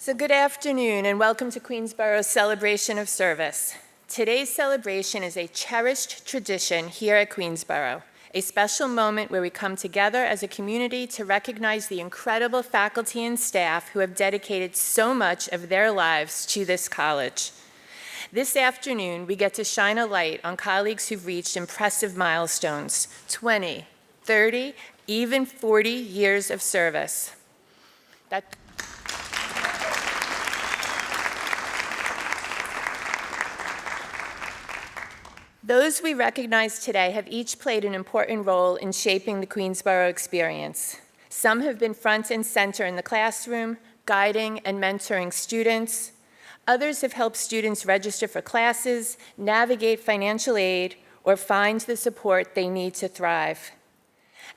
So good afternoon and welcome to Queensborough's Celebration of Service. Today's celebration is a cherished tradition here at Queensborough, a special moment where we come together as a community to recognize the incredible faculty and staff who have dedicated so much of their lives to this college. This afternoon, we get to shine a light on colleagues who've reached impressive milestones, 20, 30, even 40 years of service. Those we recognize today have each played an important role in shaping the Queensborough experience. Some have been front and center in the classroom, guiding and mentoring students. Others have helped students register for classes, navigate financial aid, or find the support they need to thrive.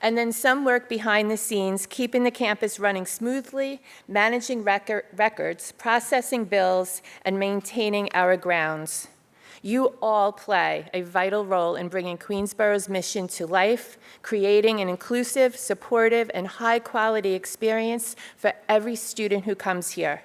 And then some work behind the scenes, keeping the campus running smoothly, managing records, processing bills, and maintaining our grounds. You all play a vital role in bringing Queensborough's mission to life, creating an inclusive, supportive, and high-quality experience for every student who comes here.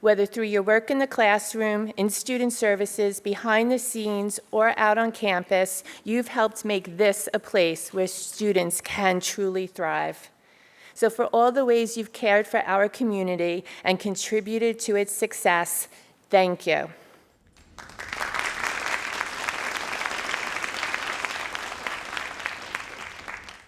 Whether through your work in the classroom, in student services, behind the scenes, or out on campus, you've helped make this a place where students can truly thrive. So for all the ways you've cared for our community and contributed to its success, thank you.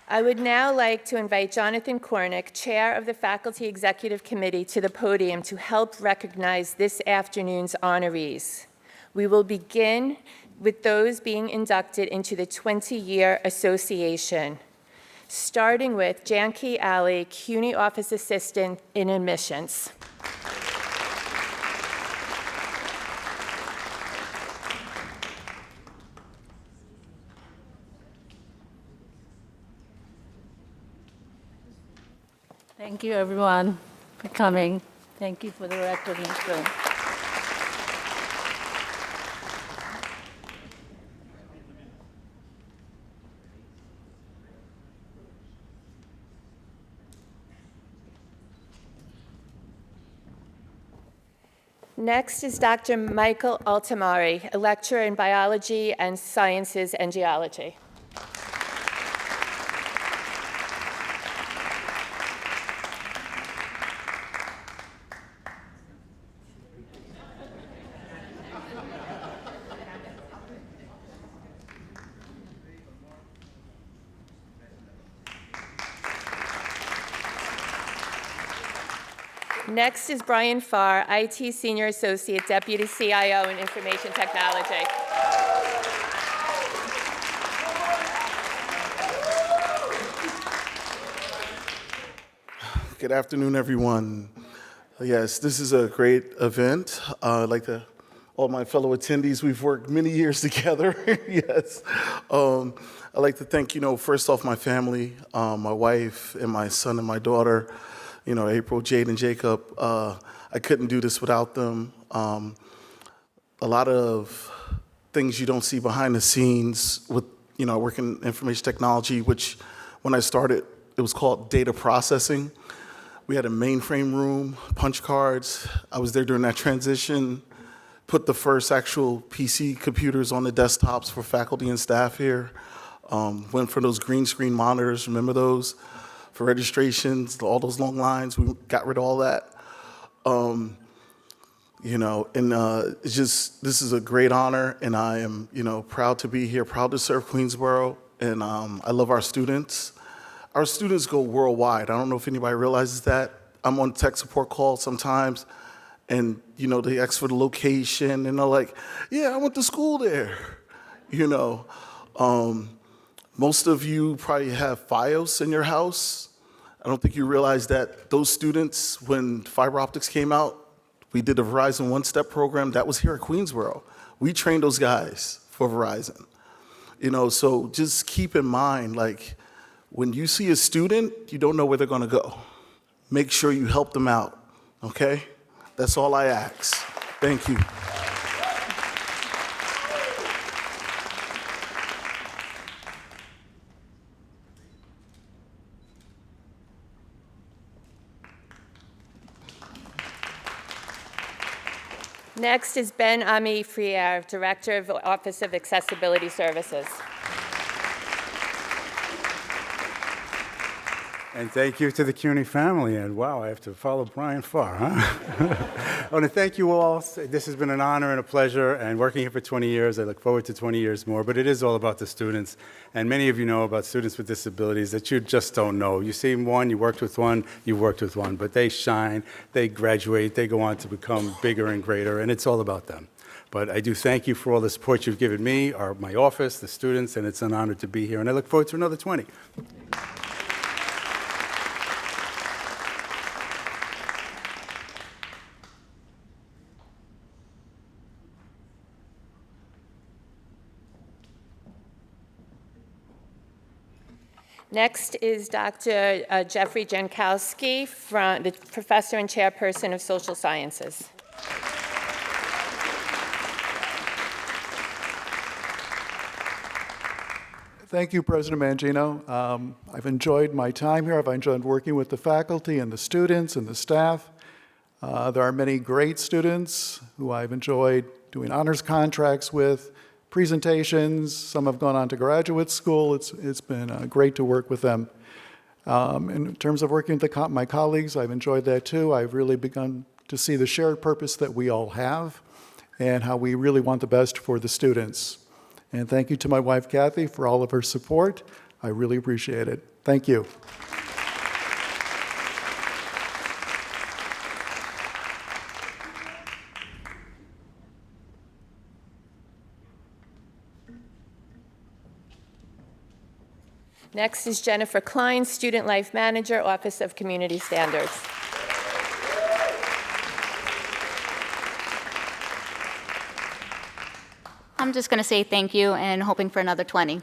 I would now like to invite Jonathan Cornick, Chair of the Faculty Executive Committee, to the podium to help recognize this afternoon's honorees. We will begin with those being inducted into the 20-year association, starting with Janki Ali, CUNY Office Assistant in Admissions. Thank you, everyone, for coming. Thank you for the recognition. Next is Dr. Michael Altamari, a lecturer in biology and sciences and geology. Next is Brian Farr, IT Senior Associate Deputy CIO in Information Technology. Good afternoon, everyone. Yes, this is a great event. I'd like to, all my fellow attendees, we've worked many years together. Yes. I'd like to thank, first off, my family, my wife and my son and my daughter, April, Jade, and Jacob. I couldn't do this without them. A lot of things you don't see behind the scenes with, I work in information technology, which when I started, it was called data processing. We had a mainframe room, punch cards. I was there during that transition, put the first actual PC computers on the desktops for faculty and staff here. Went for those green screen monitors, remember those? For registrations, all those long lines, we got rid of all that. It's just, this is a great honor, and I am, proud to be here, proud to serve Queensborough, and I love our students. Our students go worldwide. I don't know if anybody realizes that. I'm on tech support calls sometimes, and, they ask for the location, and they're like, yeah, I went to school there, Most of you probably have Fios in your house. I don't think you realize that those students, when fiber optics came out, we did a Verizon one-step program. That was here at Queensborough. We trained those guys for Verizon. So just keep in mind, when you see a student, you don't know where they're going to go. Make sure you help them out, okay? That's all I ask. Thank you. Next is Ben Ami Friere, Director of Office of Accessibility Services. And thank you to the CUNY family. And wow, I have to follow Brian far, huh? I want to thank you all. This has been an honor and a pleasure. And working here for 20 years, I look forward to 20 years more. But it is all about the students. And many of you know about students with disabilities that you just don't know. You see one, you worked with one, you worked with one. But they shine, they graduate, they go on to become bigger and greater. And it's all about them. But I do thank you for all the support you've given me, my office, the students. And it's an honor to be here. And I look forward to another 20. Next is Dr. Jeffrey Jankowski, the Professor and Chairperson of Social Sciences. Thank you, President Mangino. I've enjoyed my time here. I've enjoyed working with the faculty and the students and the staff. There are many great students who I've enjoyed doing honors contracts with, presentations. Some have gone on to graduate school. It's been great to work with them. In terms of working with my colleagues, I've enjoyed that too. I've really begun to see the shared purpose that we all have and how we really want the best for the students. And thank you to my wife, Kathy, for all of her support. I really appreciate it. Thank you. Next is Jennifer Klein, Student Life Manager, Office of Community Standards. I'm just going to say thank you and hoping for another 20.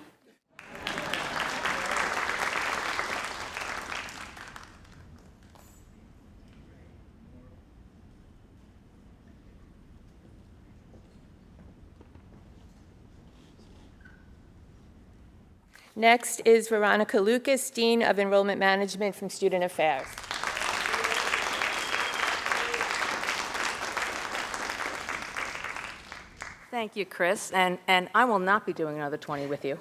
Next is Veronica Lucas, Dean of Enrollment Management from Student Affairs. Thank you, Chris. And I will not be doing another 20 with you.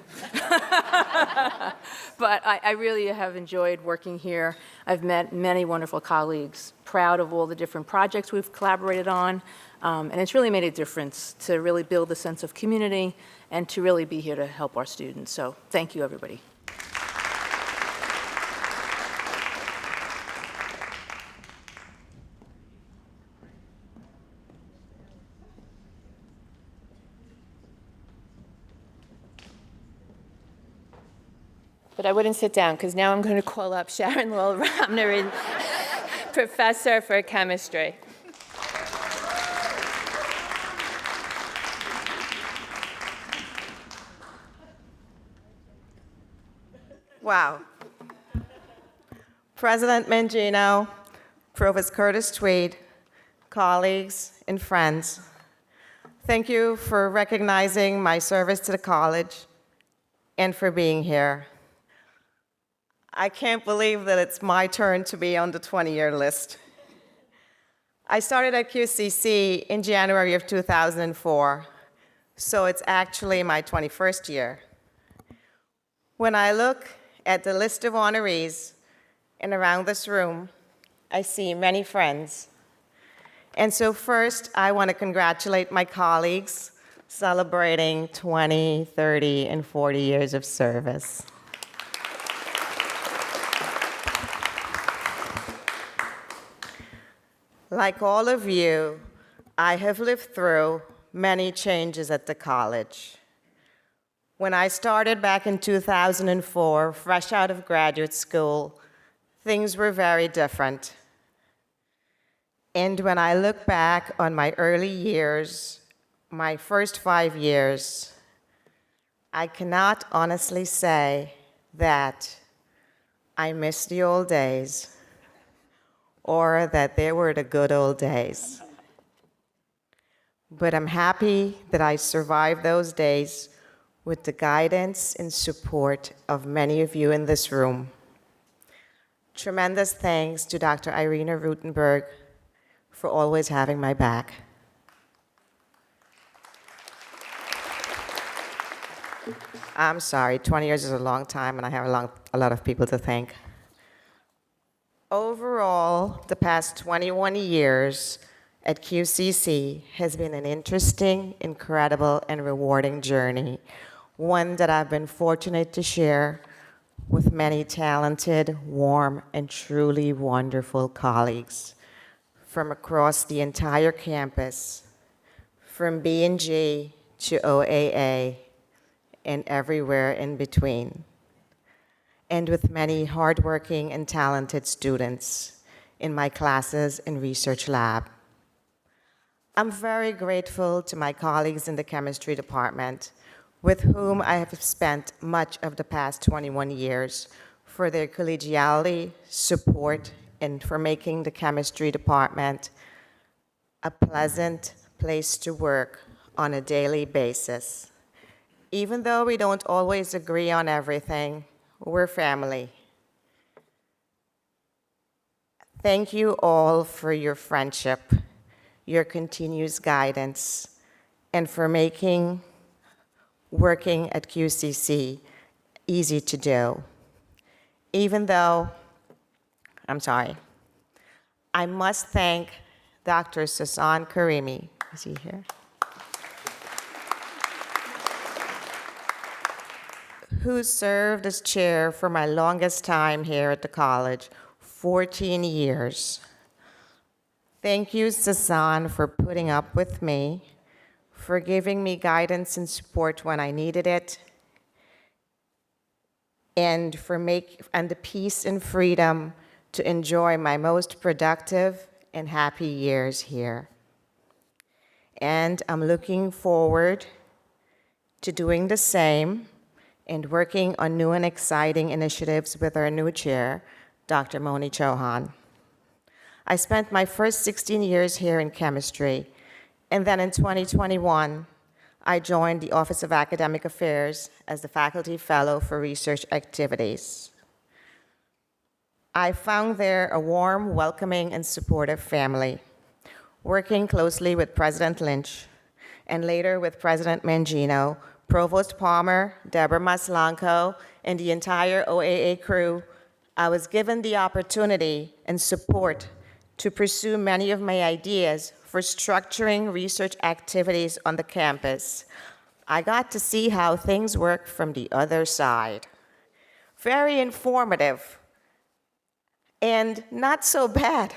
But I really have enjoyed working here. I've met many wonderful colleagues, proud of all the different projects we've collaborated on. And it's really made a difference to really build a sense of community and to really be here to help our students. So thank you, everybody. But I wouldn't sit down because now I'm going to call up Sharon Lowell-Romner, Professor for Chemistry. Wow. President Mangino, Provost Curtis Tweed, colleagues and friends, thank you for recognizing my service to the college and for being here. I can't believe that it's my turn to be on the 20-year list. I started at QCC in January of 2004, so it's actually my 21st year. When I look at the list of honorees and around this room, I see many friends. And so first, I want to congratulate my colleagues celebrating 20, 30, and 40 years of service. Like all of you, I have lived through many changes at the college. When I started back in 2004, fresh out of graduate school, things were very different. And when I look back on my early years, my first 5 years, I cannot honestly say that I miss the old days or that they were the good old days. But I'm happy that I survived those days with the guidance and support of many of you in this room. Tremendous thanks to Dr. Irina Rutenberg for always having my back. I'm sorry, 20 years is a long time, and I have a lot of people to thank. Overall, the past 21 years at QCC has been an interesting, incredible, and rewarding journey, one that I've been fortunate to share with many talented, warm, and truly wonderful colleagues from across the entire campus, from B&G to OAA, and everywhere in between, and with many hardworking and talented students in my classes and research lab. I'm very grateful to my colleagues in the chemistry department, with whom I have spent much of the past 21 years, for their collegiality, support, and for making the chemistry department a pleasant place to work on a daily basis. Even though we don't always agree on everything, we're family. Thank you all for your friendship, your continuous guidance, and for making working at QCC easy to do. Even though, I must thank Dr. Sasan Karimi. Is he here? Who served as chair for my longest time here at the college, 14 years. Thank you, Sasan, for putting up with me, for giving me guidance and support when I needed it, and the peace and freedom to enjoy my most productive and happy years here. And I'm looking forward to doing the same and working on new and exciting initiatives with our new chair, Dr. Moni Chauhan. I spent my first 16 years here in chemistry, and then in 2021, I joined the Office of Academic Affairs as the Faculty Fellow for Research Activities. I found there a warm, welcoming, and supportive family, working closely with President Lynch, and later with President Mangino, Provost Palmer, Deborah Maslanko, and the entire OAA crew. I was given the opportunity and support to pursue many of my ideas for structuring research activities on the campus. I got to see how things work from the other side. Very informative and not so bad.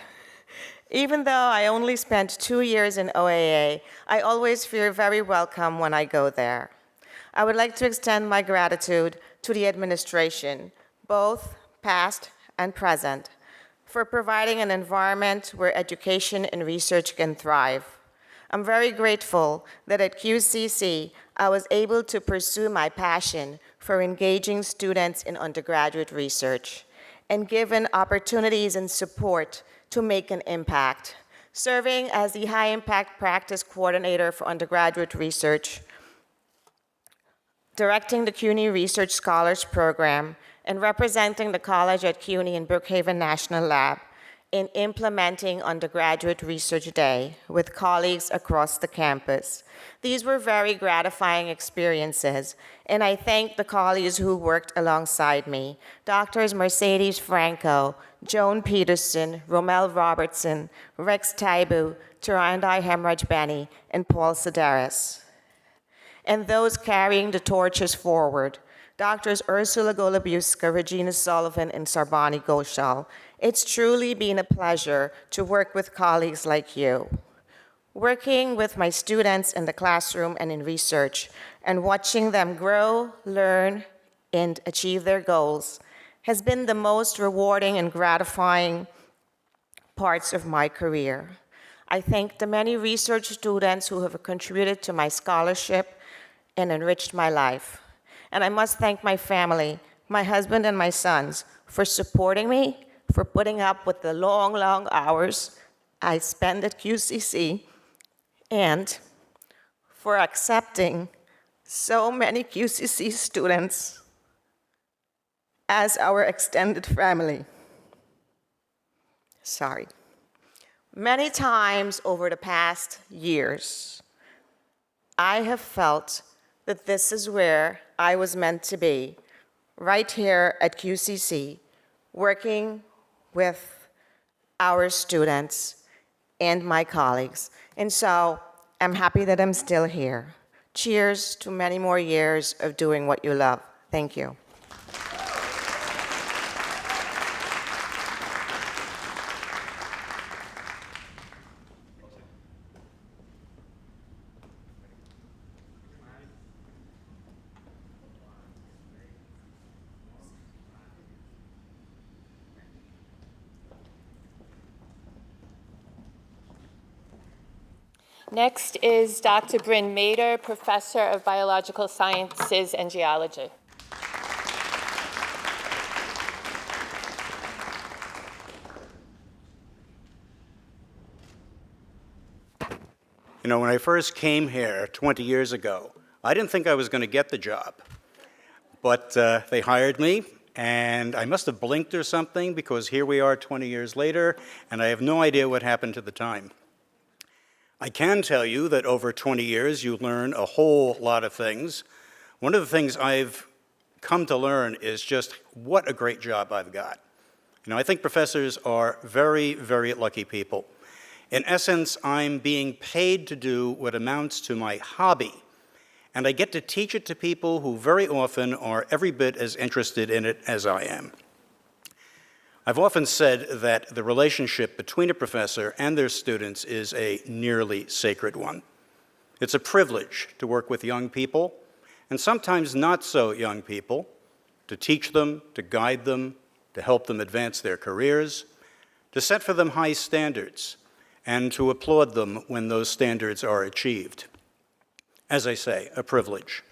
Even though I only spent 2 years in OAA, I always feel very welcome when I go there. I would like to extend my gratitude to the administration, both past and present, for providing an environment where education and research can thrive. I'm very grateful that at QCC, I was able to pursue my passion for engaging students in undergraduate research and given opportunities and support to make an impact, serving as the High Impact Practice Coordinator for Undergraduate Research, directing the CUNY Research Scholars Program, and representing the college at CUNY in Brookhaven National Lab in implementing Undergraduate Research Day with colleagues across the campus. These were very gratifying experiences, and I thank the colleagues who worked alongside me, Doctors Mercedes Franco, Joan Peterson, Romel Robertson, Rex Taibu, Tarandai Hemraj Benny, and Paul Sedaris. And those carrying the torches forward, Doctors Ursula Golubiuska, Regina Sullivan, and Sarbani Ghoshal. It's truly been a pleasure to work with colleagues like you. Working with my students in the classroom and in research, and watching them grow, learn, and achieve their goals has been the most rewarding and gratifying parts of my career. I thank the many research students who have contributed to my scholarship and enriched my life. And I must thank my family, my husband and my sons, for supporting me, for putting up with the long, long hours I spend at QCC, and for accepting so many QCC students as our extended family. Sorry. Many times over the past years, I have felt that this is where I was meant to be, right here at QCC, working with our students and my colleagues. And so I'm happy that I'm still here. Cheers to many more years of doing what you love. Thank you. Next is Dr. Bryn Mader, Professor of Biological Sciences and Geology. You know, when I first came here 20 years ago, I didn't think I was going to get the job. But they hired me, and I must have blinked or something, because here we are 20 years later, and I have no idea what happened to the time. I can tell you that over 20 years, you learn a whole lot of things. One of the things I've come to learn is just what a great job I've got. You know, I think professors are very, very lucky people. In essence, I'm being paid to do what amounts to my hobby, and I get to teach it to people who very often are every bit as interested in it as I am. I've often said that the relationship between a professor and their students is a nearly sacred one. It's a privilege to work with young people, and sometimes not so young people, to teach them, to guide them, to help them advance their careers, to set for them high standards, and to applaud them when those standards are achieved. As I say, a privilege.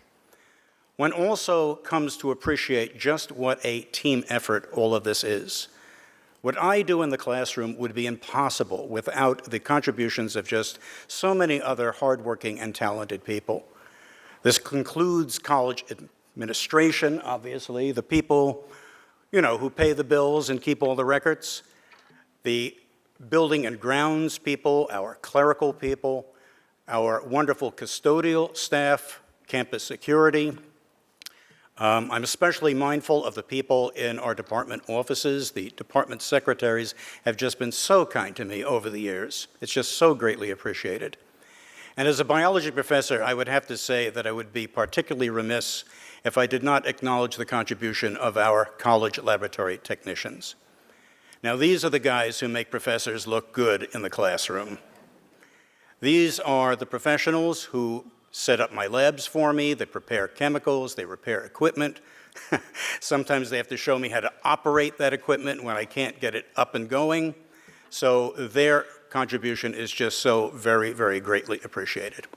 One also comes to appreciate just what a team effort all of this is. What I do in the classroom would be impossible without the contributions of just so many other hardworking and talented people. This concludes college administration, obviously, the people, you know, who pay the bills and keep all the records, the building and grounds people, our clerical people, our wonderful custodial staff, campus security. I'm especially mindful of the people in our department offices. The department secretaries have just been so kind to me over the years. It's just so greatly appreciated. And as a biology professor, I would have to say that I would be particularly remiss if I did not acknowledge the contribution of our college laboratory technicians. Now, these are the guys who make professors look good in the classroom. These are the professionals who set up my labs for me. They prepare chemicals, they repair equipment. Sometimes they have to show me how to operate that equipment when I can't get it up and going. So their contribution is just so very, very greatly appreciated.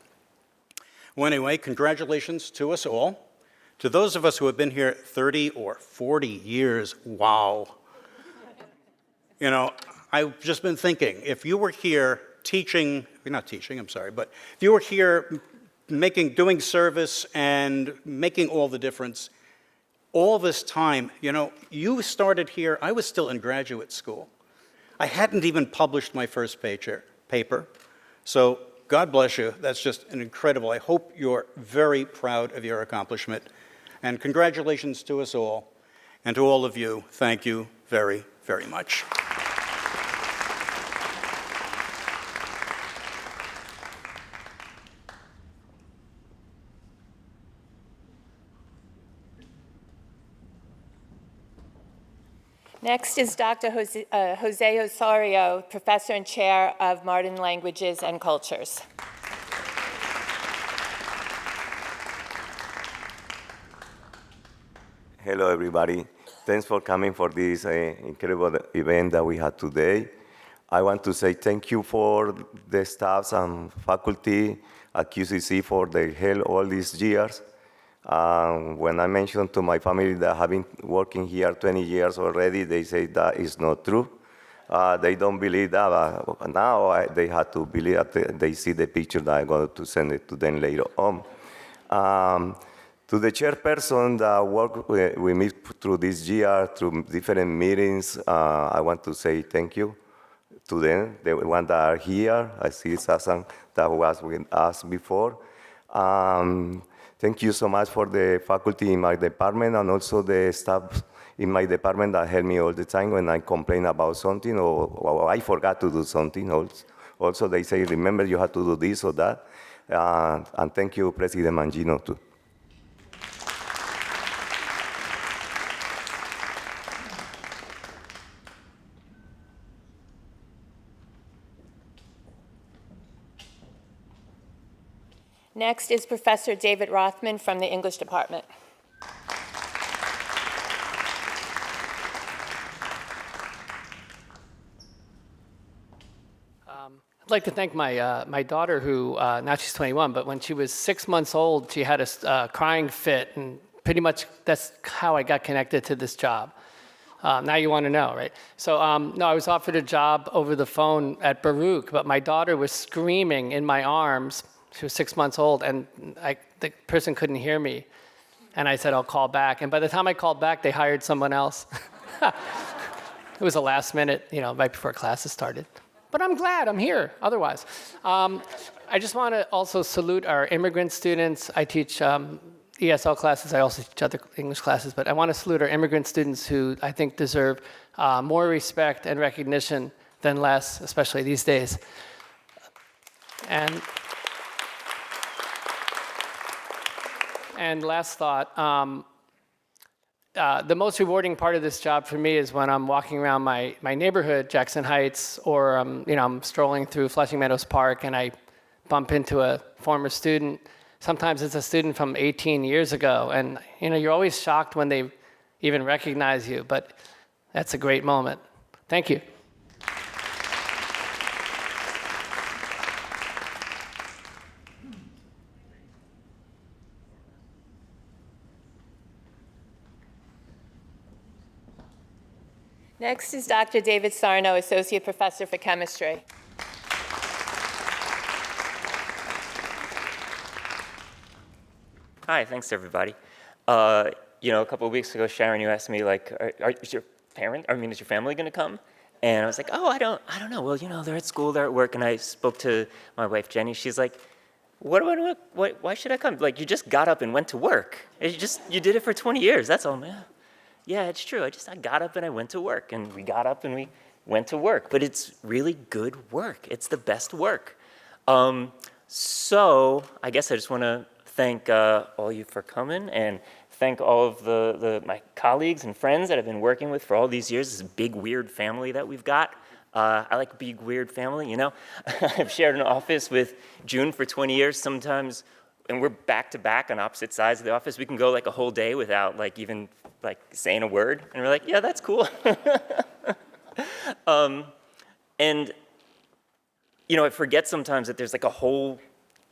Well, anyway, congratulations to us all. To those of us who have been here 30 or 40 years, wow. You know, I've just been thinking, if you were here teaching, not teaching, I'm sorry, but if you were here doing service and making all the difference, all this time, you know, you started here, I was still in graduate school. I hadn't even published my first paper. So God bless you, that's just an incredible, I hope you're very proud of your accomplishment. And congratulations to us all. And to all of you, thank you very, very much. Next is Dr. Jose Osorio, Professor and Chair of Modern Languages and Cultures. Hello, everybody. Thanks for coming for this incredible event that we had today. I want to say thank you for the staffs and faculty at QCC for their help all these years. When I mentioned to my family that I've been working here 20 years already, they say that is not true. They don't believe that, but now they have to believe that they see the picture that I'm going to send it to them later on. To the chairperson that worked with me through this year, through different meetings, I want to say thank you to them, the ones that are here. I see Sasan that was with us before. Thank you so much for the faculty in my department and also the staff in my department that help me all the time when I complain about something or I forgot to do something. Also, they say, remember, you have to do this or that. And thank you, President Mangino, too. Next is Professor David Rothman from the English department. I'd like to thank my daughter, who now she's 21, but when she was 6 months old, she had a crying fit, and pretty much that's how I got connected to this job. Now you want to know, right? So no, I was offered a job over the phone at Baruch, but my daughter was screaming in my arms. She was 6 months old, and the person couldn't hear me. And I said, I'll call back. And by the time I called back, they hired someone else. It was a last minute, right before classes started. But I'm glad I'm here otherwise. I just want to also salute our immigrant students. I teach ESL classes. I also teach other English classes. But I want to salute our immigrant students who I think deserve more respect and recognition than less, especially these days. And last thought, the most rewarding part of this job for me is when I'm walking around my neighborhood, Jackson Heights, or I'm strolling through Flushing Meadows Park and I bump into a former student. Sometimes it's a student from 18 years ago, and you're always shocked when they even recognize you, but that's a great moment. Thank you. Next is Dr. David Sarno, Associate Professor for Chemistry. Hi, thanks everybody. A couple of weeks ago, Sharon, you asked me is your family going to come? And I was like, oh, I don't know. Well, they're at school, they're at work, and I spoke to my wife Jenny. She's like, why should I come? Like, you just got up and went to work. You did it for 20 years. That's all, man. Yeah, it's true. I got up and I went to work, and we got up and we went to work. But it's really good work. It's the best work. So I guess I just want to thank all of you for coming and thank all of my colleagues and friends that I've been working with for all these years. This big, weird family that we've got. I like big, weird family, I've shared an office with June for 20 years sometimes, and we're back to back on opposite sides of the office. We can go a whole day without even saying a word, and we're like, yeah, that's cool. And I forget sometimes that there's a whole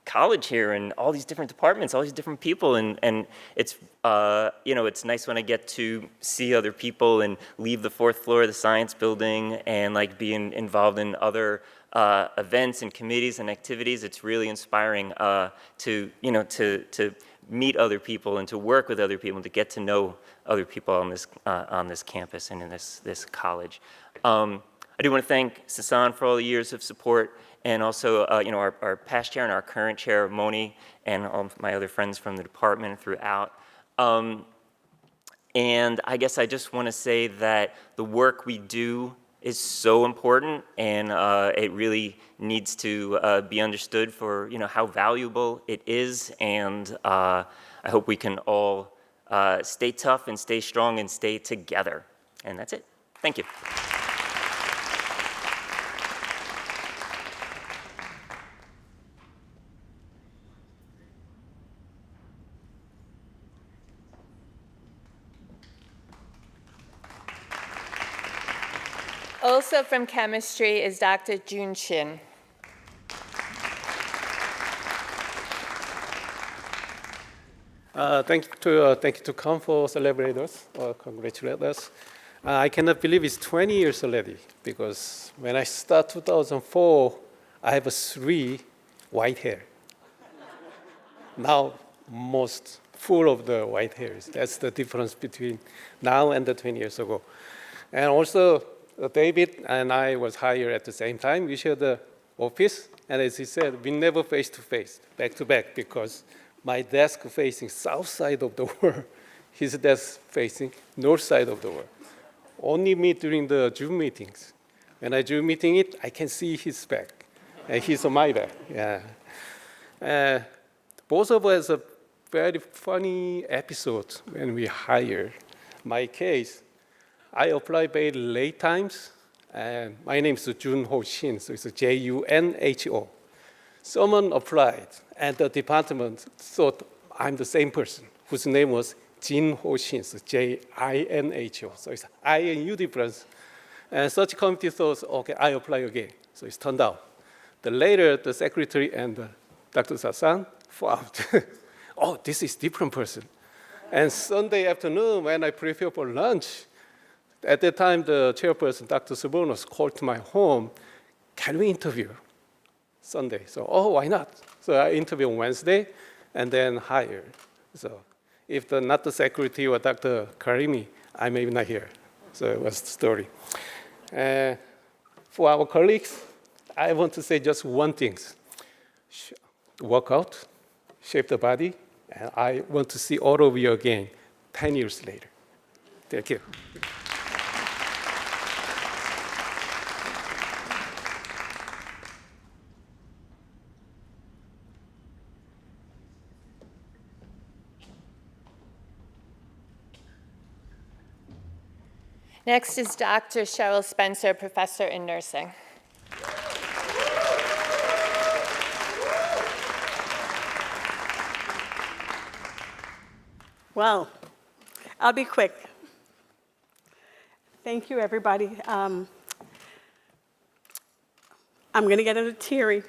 college here and all these different departments, all these different people, and it's it's nice when I get to see other people and leave the 4th floor of the science building and be involved in other events and committees and activities. It's really inspiring to meet other people and to work with other people and to get to know other people on this campus and in this college. I do want to thank Sasan for all the years of support, and also our past chair and our current chair, Moni, and all of my other friends from the department throughout. And I guess I just want to say that the work we do is so important, and it really needs to be understood for how valuable it is. And I hope we can all stay tough and stay strong and stay together. And that's it. Thank you. Also from chemistry is Dr. Jun Shin. Thank you to come for celebrate us or congratulate us. I cannot believe it's 20 years already, because when I start 2004, I have 3 white hair. Now, most full of the white hairs. That's the difference between now and the 20 years ago. And also, David and I was hired at the same time. We shared the office, and as he said, we never face-to-face, back-to-back, because my desk facing south side of the world, his desk facing north side of the world. Only me during the Zoom meetings. When I Zoom meeting it, I can see his back, and he's on my back. Yeah. Both of us have very funny episode when we hire. My case, I applied very late times, and my name is Junho Shin, so it's Junho. Someone applied, and the department thought I'm the same person, whose name was Jin Ho Shin, so Jinho. So it's I and U difference. And such committee thought, okay, I apply again. So it's turned out. Later, the secretary and Dr. Sasan found, oh, this is different person. And Sunday afternoon, when I prepare for lunch, at that time, the chairperson, Dr. Sobornos, called to my home, can we interview Sunday? So, oh, why not? So I interviewed on Wednesday and then hired. So if not the secretary or Dr. Karimi, I may be not here. So it was the story. For our colleagues, I want to say just one thing. Work out, shape the body, and I want to see all of you again 10 years later. Thank you. Next is Dr. Cheryl Spencer, professor in nursing. Well, I'll be quick. Thank you, everybody. I'm going to get a little teary.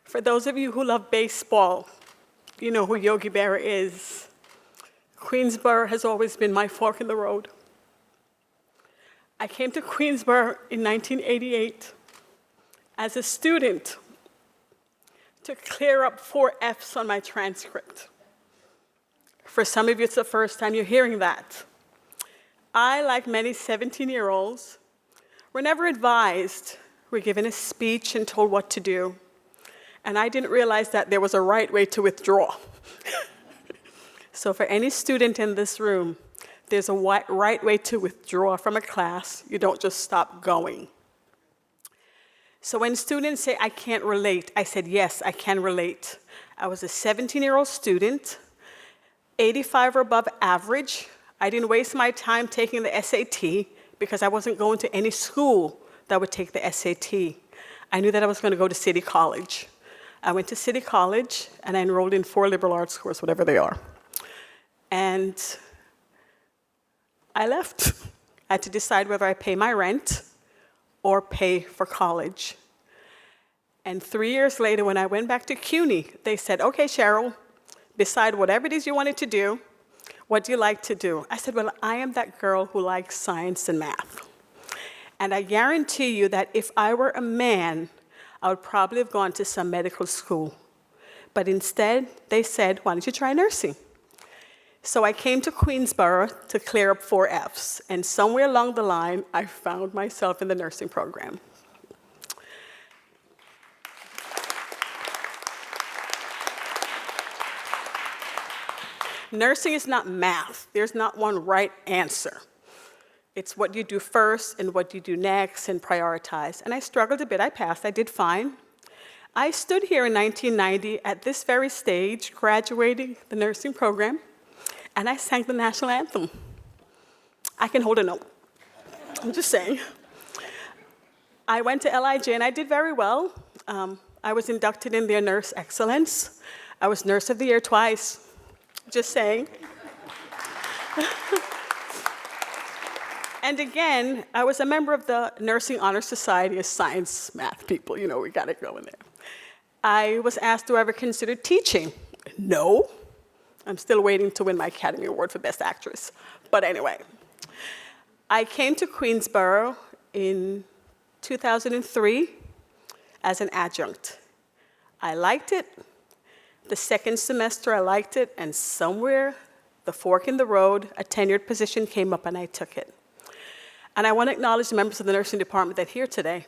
For those of you who love baseball, you know who Yogi Berra is. Queensborough has always been my fork in the road. I came to Queensborough in 1988 as a student to clear up 4 Fs on my transcript. For some of you, it's the first time you're hearing that. I, like many 17-year-olds, were never advised. We're given a speech and told what to do. And I didn't realize that there was a right way to withdraw. So for any student in this room, there's a right way to withdraw from a class. You don't just stop going. So when students say, I can't relate, I said, yes, I can relate. I was a 17-year-old student, 85 or above average. I didn't waste my time taking the SAT because I wasn't going to any school that would take the SAT. I knew that I was going to go to City College. I went to City College, and I enrolled in 4 liberal arts courses, whatever they are. And I left. I had to decide whether I pay my rent or pay for college. And 3 years later, when I went back to CUNY, they said, okay, Cheryl, decide whatever it is you wanted to do. What do you like to do? I said, well, I am that girl who likes science and math. And I guarantee you that if I were a man, I would probably have gone to some medical school. But instead, they said, why don't you try nursing? So I came to Queensborough to clear up 4 Fs, and somewhere along the line, I found myself in the nursing program. Nursing is not math. There's not one right answer. It's what you do first and what you do next and prioritize. And I struggled a bit. I passed. I did fine. I stood here in 1990 at this very stage, graduating the nursing program, and I sang the national anthem. I can hold a note. I'm just saying. I went to LIJ, and I did very well. I was inducted in their Nurse Excellence. I was Nurse of the Year twice. Just saying. And again, I was a member of the Nursing Honor Society of Science Math people. You know, we got it going there. I was asked, do I ever consider teaching? No. I'm still waiting to win my Academy Award for Best Actress. But anyway, I came to Queensborough in 2003 as an adjunct. I liked it. The second semester, I liked it, and somewhere, the fork in the road, a tenured position came up, and I took it. And I want to acknowledge the members of the nursing department that are here today.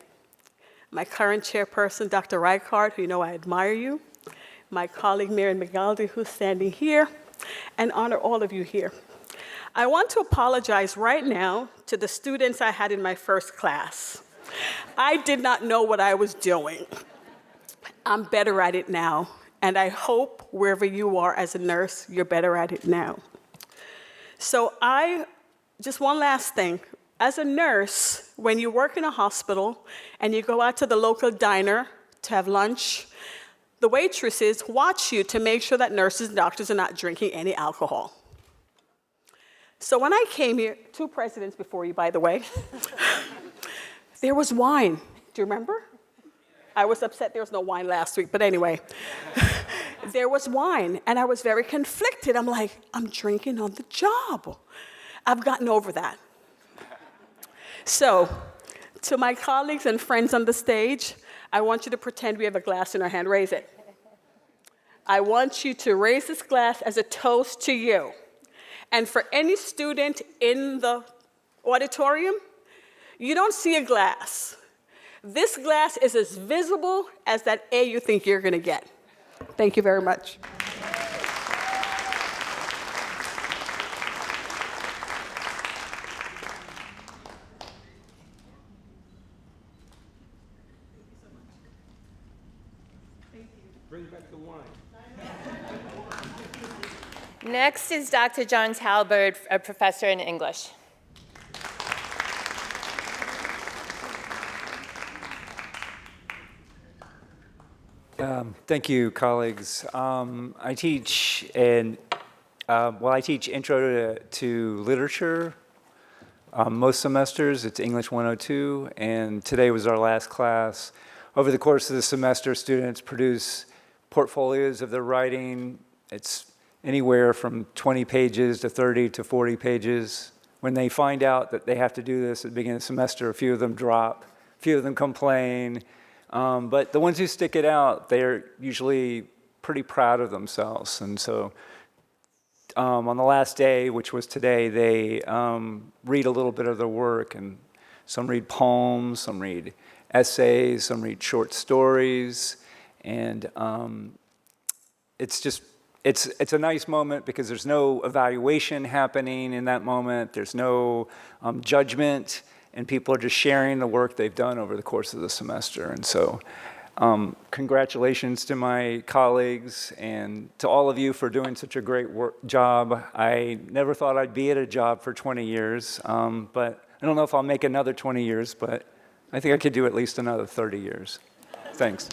my current chairperson, Dr. Reichardt, who you know I admire you, my colleague, Marian McGaldy, who's standing here, and honor all of you here. I want to apologize right now to the students I had in my first class. I did not know what I was doing. I'm better at it now, and I hope wherever you are as a nurse, you're better at it now. So just one last thing. As a nurse, when you work in a hospital and you go out to the local diner to have lunch, the waitresses watch you to make sure that nurses and doctors are not drinking any alcohol. So when I came here, 2 presidents before you, by the way, there was wine. Do you remember? I was upset there was no wine last week, but anyway. There was wine, and I was very conflicted. I'm like, I'm drinking on the job. I've gotten over that. So, to my colleagues and friends on the stage, I want you to pretend we have a glass in our hand. Raise it. I want you to raise this glass as a toast to you. And for any student in the auditorium, you don't see a glass. This glass is as visible as that A you think you're going to get. Thank you very much. Bring back the wine. Next is Dr. John Talbert, a professor in English. Thank you, colleagues. I teach Intro to Literature. Most semesters, it's English 102, and today was our last class. Over the course of the semester, students produce portfolios of their writing. It's anywhere from 20 pages to 30 to 40 pages. When they find out that they have to do this at the beginning of the semester, a few of them drop, a few of them complain. But the ones who stick it out, they're usually pretty proud of themselves. And so on the last day, which was today, they read a little bit of their work. And some read poems, some read essays, some read short stories. And it's a nice moment because there's no evaluation happening in that moment. There's no judgment. And people are just sharing the work they've done over the course of the semester. And so congratulations to my colleagues and to all of you for doing such a great job. I never thought I'd be at a job for 20 years, but I don't know if I'll make another 20 years, but I think I could do at least another 30 years. Thanks.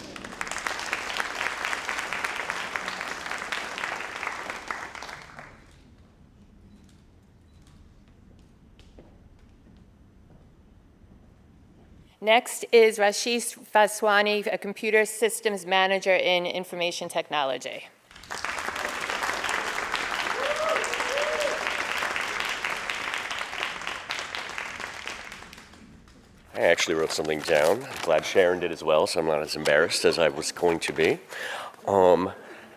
Next is Rashish Vaswani, a computer systems manager in information technology. I actually wrote something down. I'm glad Sharon did as well, so I'm not as embarrassed as I was going to be. I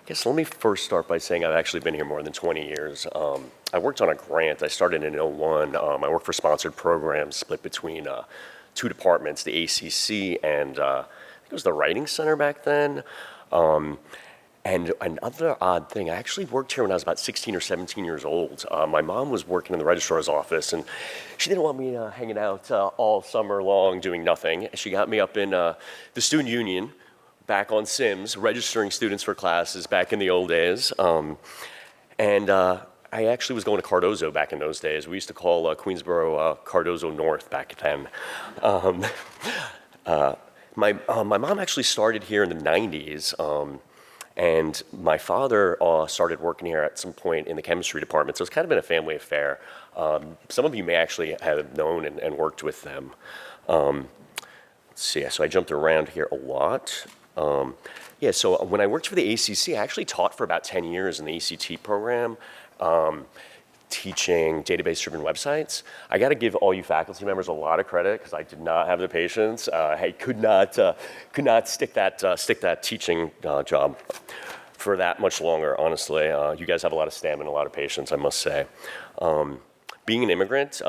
guess let me first start by saying I've actually been here more than 20 years. I worked on a grant. I started in 2001. I worked for sponsored programs split between 2 departments, the ACC and I think it was the Writing Center back then. And another odd thing, I actually worked here when I was about 16 or 17 years old. My mom was working in the registrar's office, and she didn't want me hanging out all summer long doing nothing. She got me up in the student union, back on Sims, registering students for classes back in the old days. I actually was going to Cardozo back in those days. We used to call Queensborough Cardozo North back then. My mom actually started here in the 90s. And my father started working here at some point in the chemistry department, so it's kind of been a family affair. Some of you may actually have known and worked with them. Let's see, so I jumped around here a lot. So when I worked for the ACC, I actually taught for about 10 years in the ECT program, teaching database-driven websites. I got to give all you faculty members a lot of credit because I did not have the patience. I could not stick that teaching job for that much longer. Honestly, you guys have a lot of stamina, a lot of patience, I must say. Being an immigrant,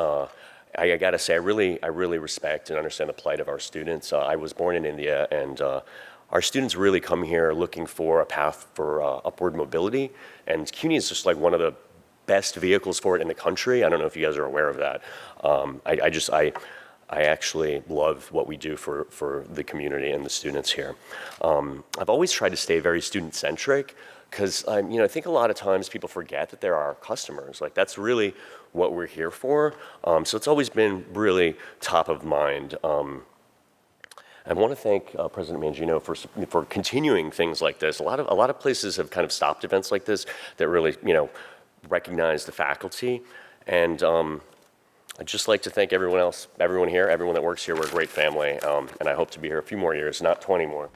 I got to say, I really respect and understand the plight of our students. I was born in India, and our students really come here looking for a path for upward mobility, and CUNY is just like one of the best vehicles for it in the country. I don't know if you guys are aware of that. I actually love what we do for the community and the students here. I've always tried to stay very student-centric, because I think a lot of times people forget that there are customers. Like, that's really what we're here for. So it's always been really top of mind. I want to thank President Mangino for continuing things like this. A lot of places have kind of stopped events like this that really recognize the faculty. And I'd just like to thank everyone here, everyone that works here. We're a great family, and I hope to be here a few more years, not 20 more.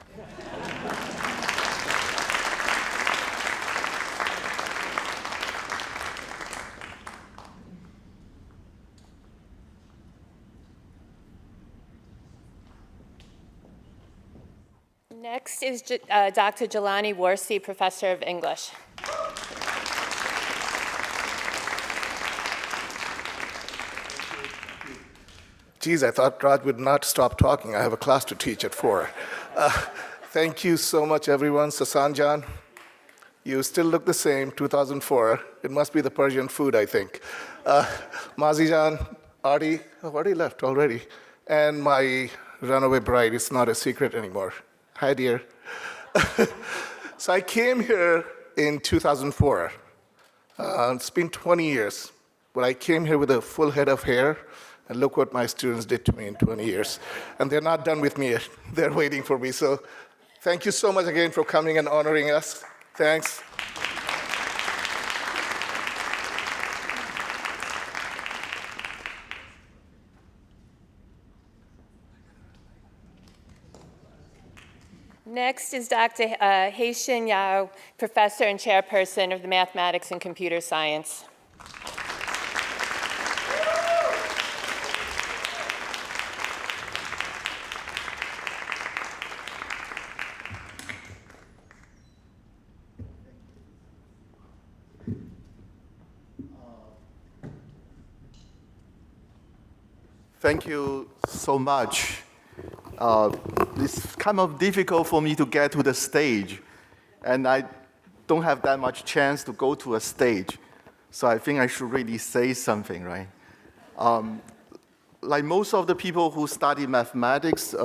Next is Dr. Jelani Warsi, Professor of English. Geez, I thought Raj would not stop talking. I have a class to teach at 4. Thank you so much, everyone. Sasanjan, you still look the same, 2004. It must be the Persian food, I think. Mazijan, Artie, Artie left already. And my runaway bride, it's not a secret anymore. Hi, dear. So I came here in 2004. It's been 20 years, but I came here with a full head of hair, and look what my students did to me in 20 years. And they're not done with me yet. They're waiting for me. So thank you so much again for coming and honoring us. Thanks. Next is Dr. Haitian Yao, Professor and Chairperson of the Mathematics and Computer Science. Thank you so much. It's kind of difficult for me to get to the stage, and I don't have that much chance to go to a stage. So I think I should really say something, right? Like most of the people who study mathematics,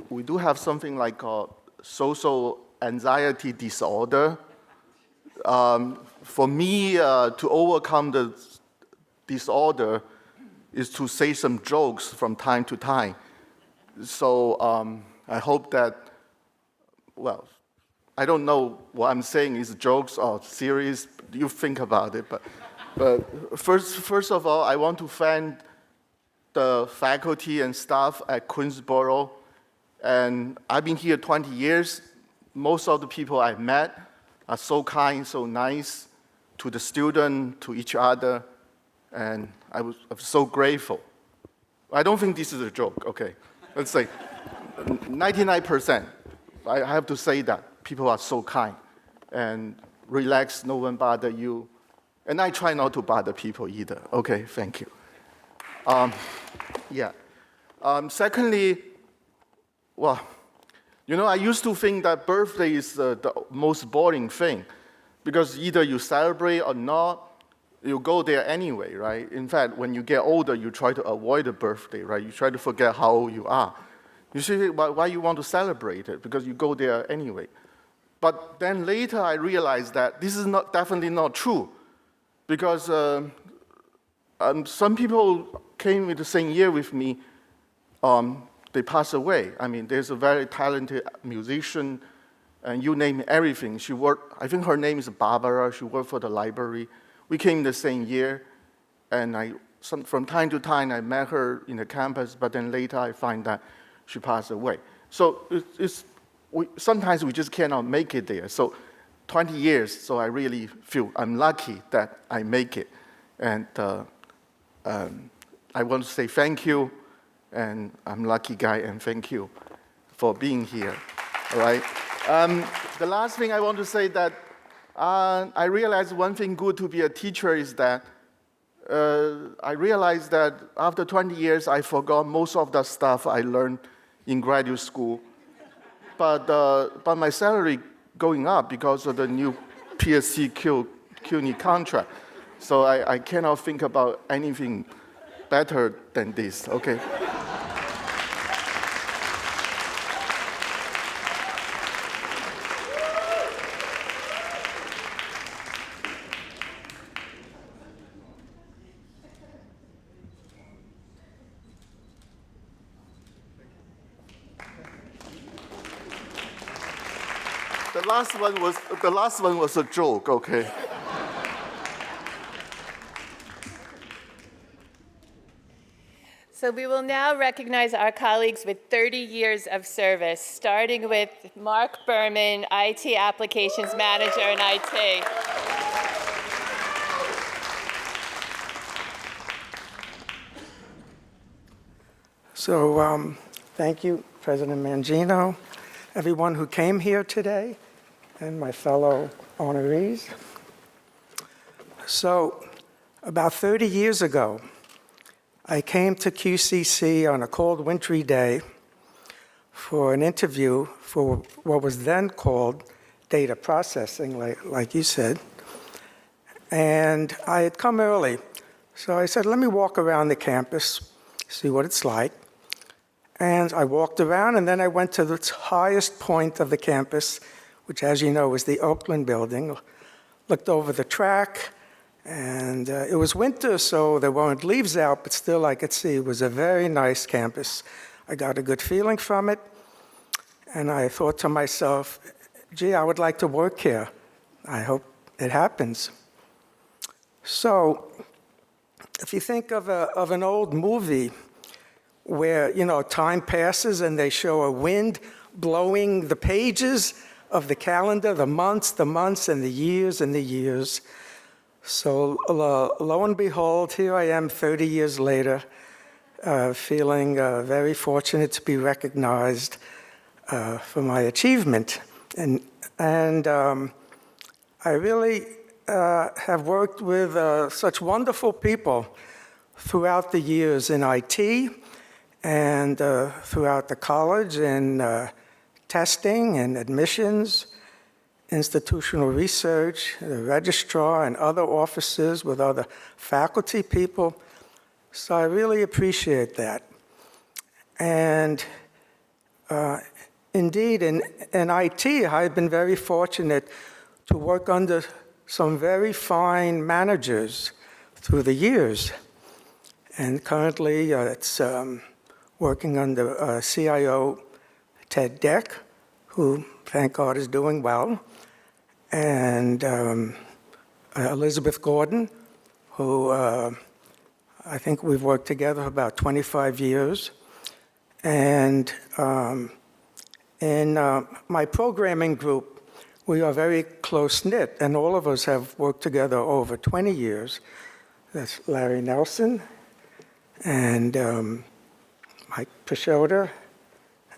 we do have something like a social anxiety disorder. For me, to overcome the disorder is to say some jokes from time to time. So I hope that, well, I don't know what I'm saying is jokes or serious. You think about it. But first of all, I want to thank the faculty and staff at Queensborough. And I've been here 20 years. Most of the people I've met are so kind, so nice to the student, to each other. And I'm so grateful. I don't think this is a joke, okay? Let's say 99%. I have to say that. People are so kind and relax, no one bother you. And I try not to bother people either. Okay, thank you. Secondly, well, I used to think that birthday is the most boring thing because either you celebrate or not, you go there anyway, right? In fact, when you get older, you try to avoid a birthday, right? You try to forget how old you are. You see why you want to celebrate it, because you go there anyway. But then later I realized that this is definitely not true, because some people came with the same year with me, they passed away. I mean, there's a very talented musician, and you name everything. She worked, I think her name is Barbara, she worked for the library. We came the same year, and from time to time I met her in the campus, but then later I find that she passed away. So sometimes we just cannot make it there. So 20 years, so I really feel I'm lucky that I make it. And I want to say thank you, and I'm a lucky guy, and thank you for being here, all right? The last thing I want to say that I realized one thing good to be a teacher is that I realized that after 20 years, I forgot most of the stuff I learned in graduate school. But my salary going up because of the new PSC CUNY contract. So I cannot think about anything better than this, okay? The last one was a joke, okay? So we will now recognize our colleagues with 30 years of service, starting with Mark Berman, IT Applications Manager in IT. So thank you, President Mangino, everyone who came here today, and my fellow honorees. So about 30 years ago, I came to QCC on a cold wintry day for an interview for what was then called data processing, like you said. And I had come early. So I said, let me walk around the campus, see what it's like. And I walked around, and then I went to the highest point of the campus, which, as you know, is the Oakland building. Looked over the track, and it was winter, so there weren't leaves out, but still I could see it was a very nice campus. I got a good feeling from it, and I thought to myself, gee, I would like to work here. I hope it happens. So if you think of an old movie where, you know, time passes and they show a wind blowing the pages of the calendar, the months, and the years. So lo and behold, here I am 30 years later, feeling very fortunate to be recognized for my achievement. And I really have worked with such wonderful people throughout the years in IT and throughout the college in testing and admissions, institutional research, the registrar and other offices with other faculty people. So I really appreciate that. And indeed, in IT, I've been very fortunate to work under some very fine managers through the years. And currently, it's working under CIO Ted Deck, who, thank God, is doing well, and Elizabeth Gordon, who I think we've worked together for about 25 years. And in my programming group, we are very close-knit, and all of us have worked together over 20 years. That's Larry Nelson, and Mike Pashota,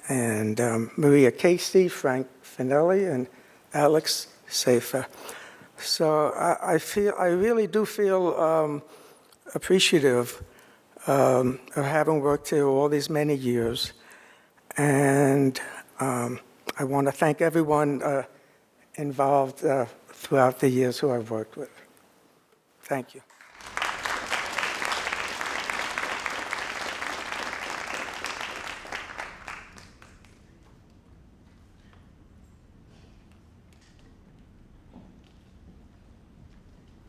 and Maria Casey, Frank Finelli, and Alex Safer. So I really do feel appreciative of having worked here all these many years. And I want to thank everyone involved throughout the years who I've worked with. Thank you.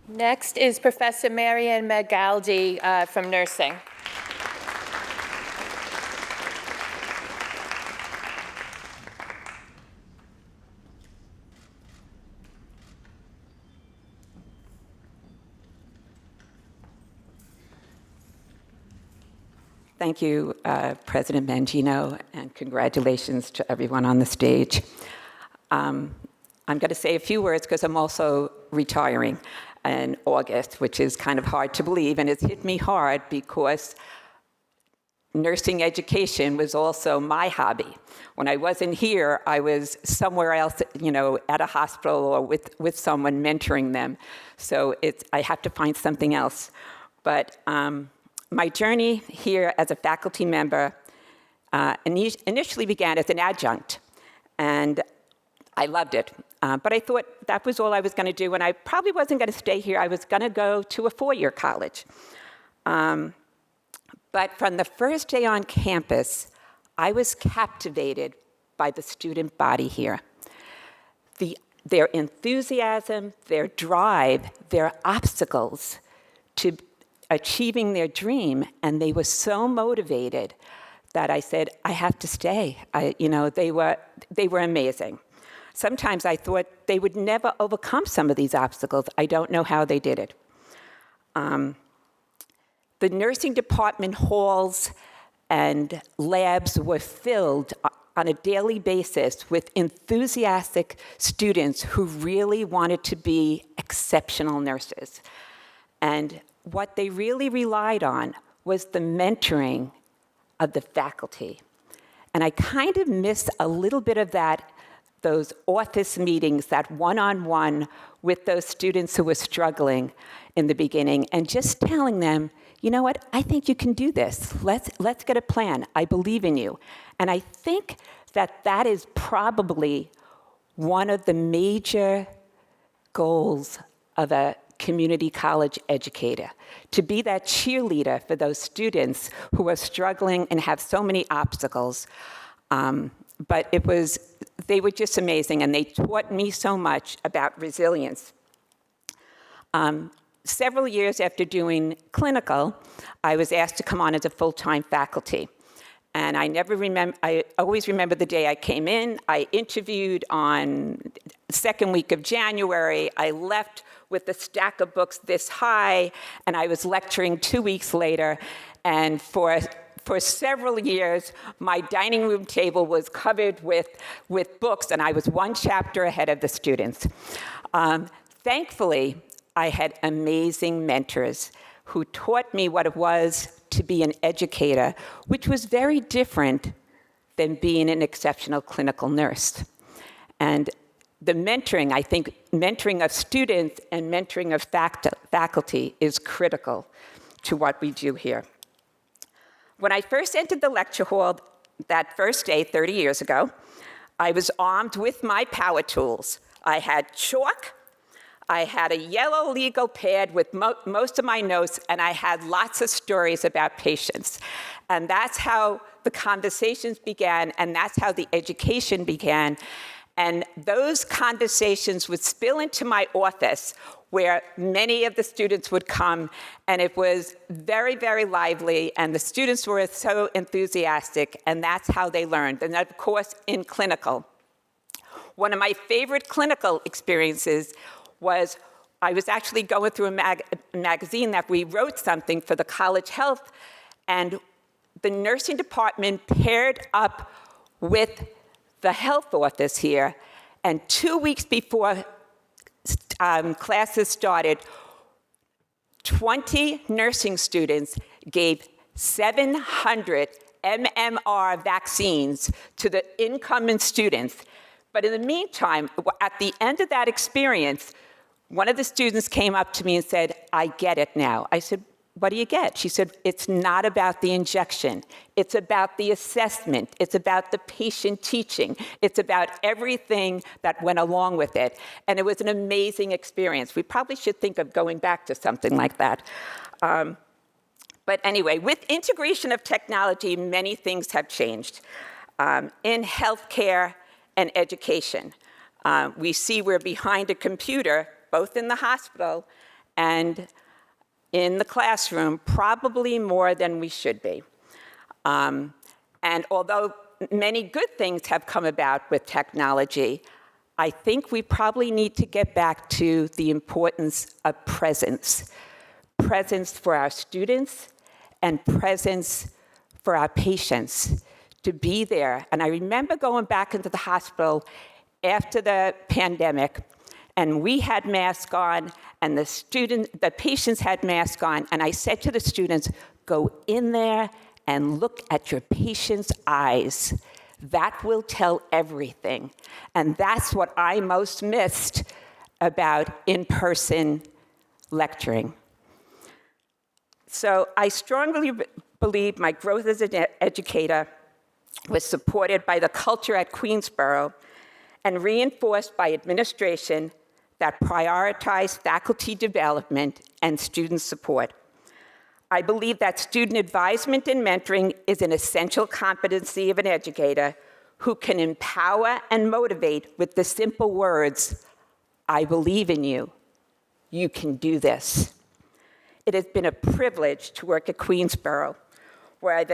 Next is Professor Marianne Magaldi from nursing. Thank you, President Mangino, and congratulations to everyone on the stage. I'm going to say a few words because I'm also retiring in August, which is kind of hard to believe, and it's hit me hard because nursing education was also my hobby. When I wasn't here, I was somewhere else, you know, at a hospital or with someone mentoring them. So I have to find something else. But my journey here as a faculty member initially began as an adjunct, and I loved it. But I thought that was all I was going to do, and I probably wasn't going to stay here. I was going to go to a four-year college. But from the first day on campus, I was captivated by the student body here. Their enthusiasm, their drive, their obstacles to achieving their dream, and they were so motivated that I said, I have to stay. They were amazing. Sometimes I thought they would never overcome some of these obstacles. I don't know how they did it. The nursing department halls and labs were filled on a daily basis with enthusiastic students who really wanted to be exceptional nurses. And what they really relied on was the mentoring of the faculty. And I kind of missed a little bit of that, those office meetings, that one-on-one with those students who were struggling in the beginning, and just telling them, you know what, I think you can do this. Let's get a plan. I believe in you. And I think that is probably one of the major goals of a community college educator, to be that cheerleader for those students who are struggling and have so many obstacles. But they were just amazing, and they taught me so much about resilience. Several years after doing clinical, I was asked to come on as a full-time faculty. And I always remember the day I came in. I interviewed on the second week of January. I left with a stack of books this high, and I was lecturing 2 weeks later. And for several years, my dining room table was covered with books, and I was one chapter ahead of the students. Thankfully, I had amazing mentors who taught me what it was to be an educator, which was very different than being an exceptional clinical nurse. And the mentoring, I think mentoring of students and mentoring of faculty is critical to what we do here. When I first entered the lecture hall that first day 30 years ago, I was armed with my power tools. I had chalk, I had a yellow legal pad with most of my notes, and I had lots of stories about patients. And that's how the conversations began, and that's how the education began. And those conversations would spill into my office, where many of the students would come, and it was very, very lively, and the students were so enthusiastic, and that's how they learned. And of course, in clinical. One of my favorite clinical experiences was I was actually going through a magazine that we wrote something for the College Health, and the nursing department paired up with the health office here, and 2 weeks before classes started, 20 nursing students gave 700 MMR vaccines to the incoming students. But in the meantime, at the end of that experience, one of the students came up to me and said, I get it now. I said, what do you get? She said, it's not about the injection. It's about the assessment. It's about the patient teaching. It's about everything that went along with it. And it was an amazing experience. We probably should think of going back to something like that. But anyway, with integration of technology, many things have changed. In healthcare and education, we see we're behind a computer, both in the hospital and in the classroom, probably more than we should be. And although many good things have come about with technology, I think we probably need to get back to the importance of presence. Presence for our students and presence for our patients, to be there. And I remember going back into the hospital after the pandemic, and we had masks on, and the patients had masks on, and I said to the students, go in there and look at your patient's eyes. That will tell everything. And that's what I most missed about in-person lecturing. So I strongly believe my growth as an educator was supported by the culture at Queensborough and reinforced by administration that prioritized faculty development and student support. I believe that student advisement and mentoring is an essential competency of an educator who can empower and motivate with the simple words, I believe in you. You can do this. It has been a privilege to work at Queensborough, where I've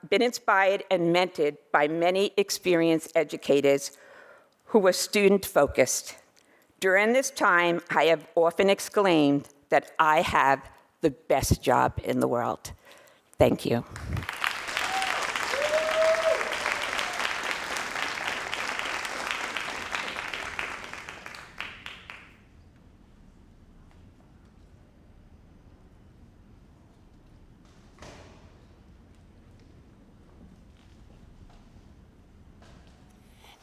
been inspired and mentored by many experienced educators who were student-focused. During this time, I have often exclaimed that I have the best job in the world. Thank you.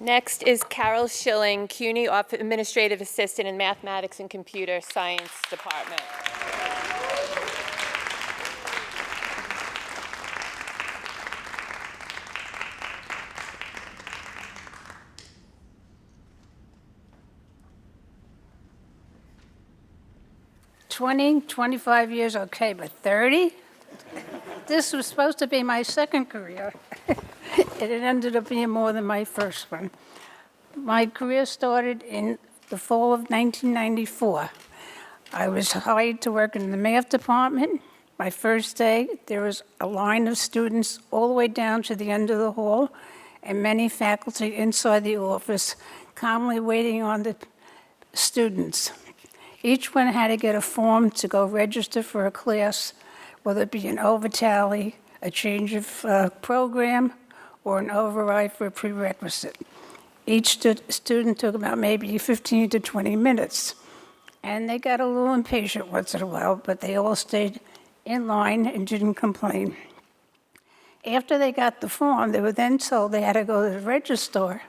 Next is Carol Schilling, CUNY Administrative Assistant in Mathematics and Computer Science Department. Twenty, 25 years, okay, but 30? This was supposed to be my second career. It ended up being more than my first one. My career started in the fall of 1994. I was hired to work in the math department. My first day, there was a line of students all the way down to the end of the hall, and many faculty inside the office calmly waiting on the students. Each one had to get a form to go register for a class, whether it be an overtally, a change of program, or an override for a prerequisite. Each student took about maybe 15 to 20 minutes. And they got a little impatient once in a while, but they all stayed in line and didn't complain. After they got the form, they were then told they had to go to the registrar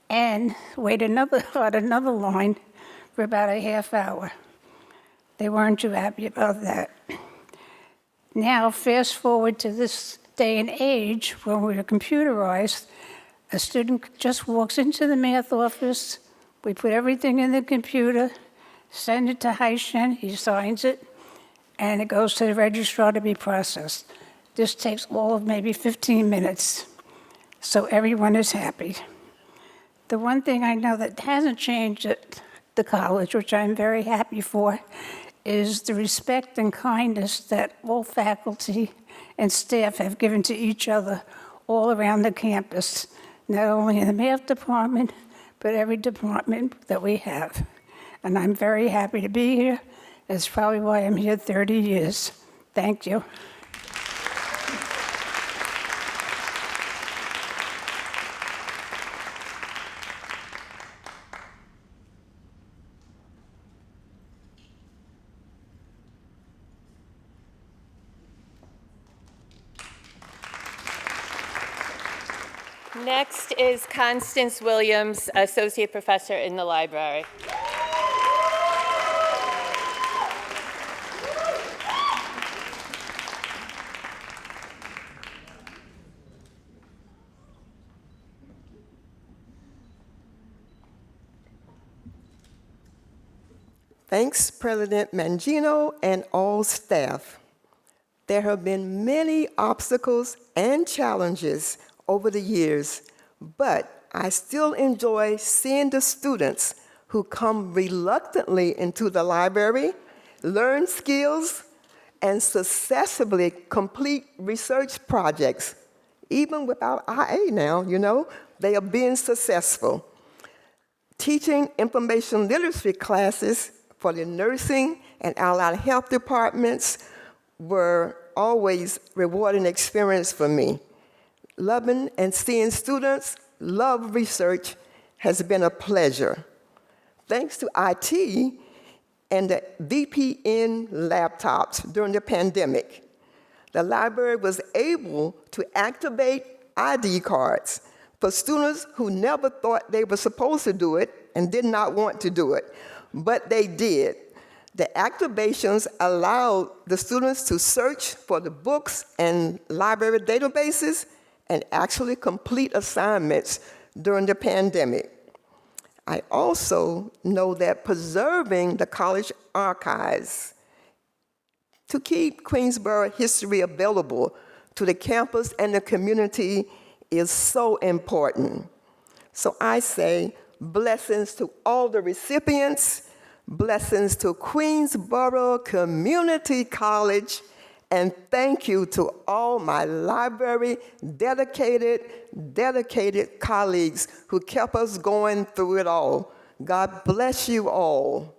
and wait on another line for about a half hour. They weren't too happy about that. Now, fast forward to this day and age when we're computerized, a student just walks into the math office, we put everything in the computer, send it to Haishen, he signs it, and it goes to the registrar to be processed. This takes all of maybe 15 minutes, so everyone is happy. The one thing I know that hasn't changed at the college, which I'm very happy for, is the respect and kindness that all faculty and staff have given to each other all around the campus, not only in the math department, but every department that we have. And I'm very happy to be here. That's probably why I'm here 30 years. Thank you. Next is Constance Williams, Associate Professor in the library. Thanks, President Mangino and all staff. There have been many obstacles and challenges over the years, but I still enjoy seeing the students who come reluctantly into the library, learn skills, and successfully complete research projects. Even without IA now, they are being successful. Teaching information literacy classes for the nursing and allied health departments were always rewarding experience for me. Loving and seeing students love research has been a pleasure. Thanks to IT and the VPN laptops during the pandemic, the library was able to activate ID cards for students who never thought they were supposed to do it and did not want to do it, but they did. The activations allowed the students to search for the books and library databases and actually complete assignments during the pandemic. I also know that preserving the college archives to keep Queensborough history available to the campus and the community is so important. So I say blessings to all the recipients, blessings to Queensborough Community College, and thank you to all my library dedicated colleagues who kept us going through it all. God bless you all.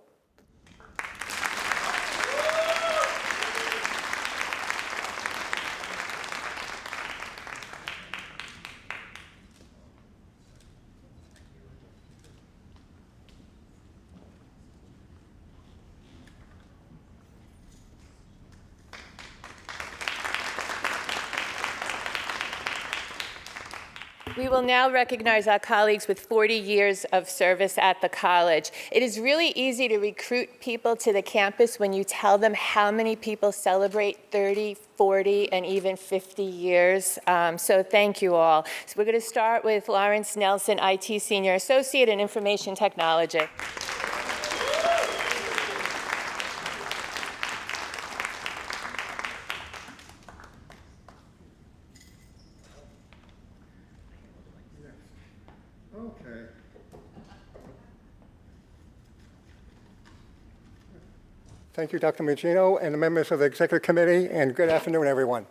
We will now recognize our colleagues with 40 years of service at the college. It is really easy to recruit people to the campus when you tell them how many people celebrate 30, 40, and even 50 years. So thank you all. So we're going to start with Lawrence Nelson, IT Senior Associate in Information Technology. Okay. Thank you, Dr. Mangino, and the members of the Executive Committee, and good afternoon, everyone.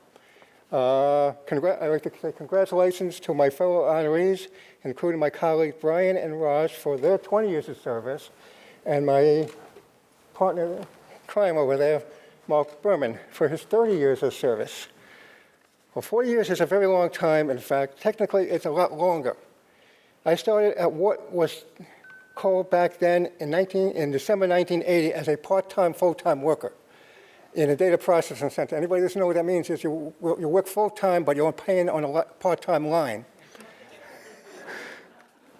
I'd like to say congratulations to my fellow honorees, including my colleagues Brian and Raj for their 20 years of service, and my partner in crime over there, Mark Berman, for his 30 years of service. Well, 40 years is a very long time. In fact, technically, it's a lot longer. I started at what was called back then in December 1980 as a part-time, full-time worker in a data processing center. Anybody doesn't know what that means is you work full-time, but you're paying on a part-time line.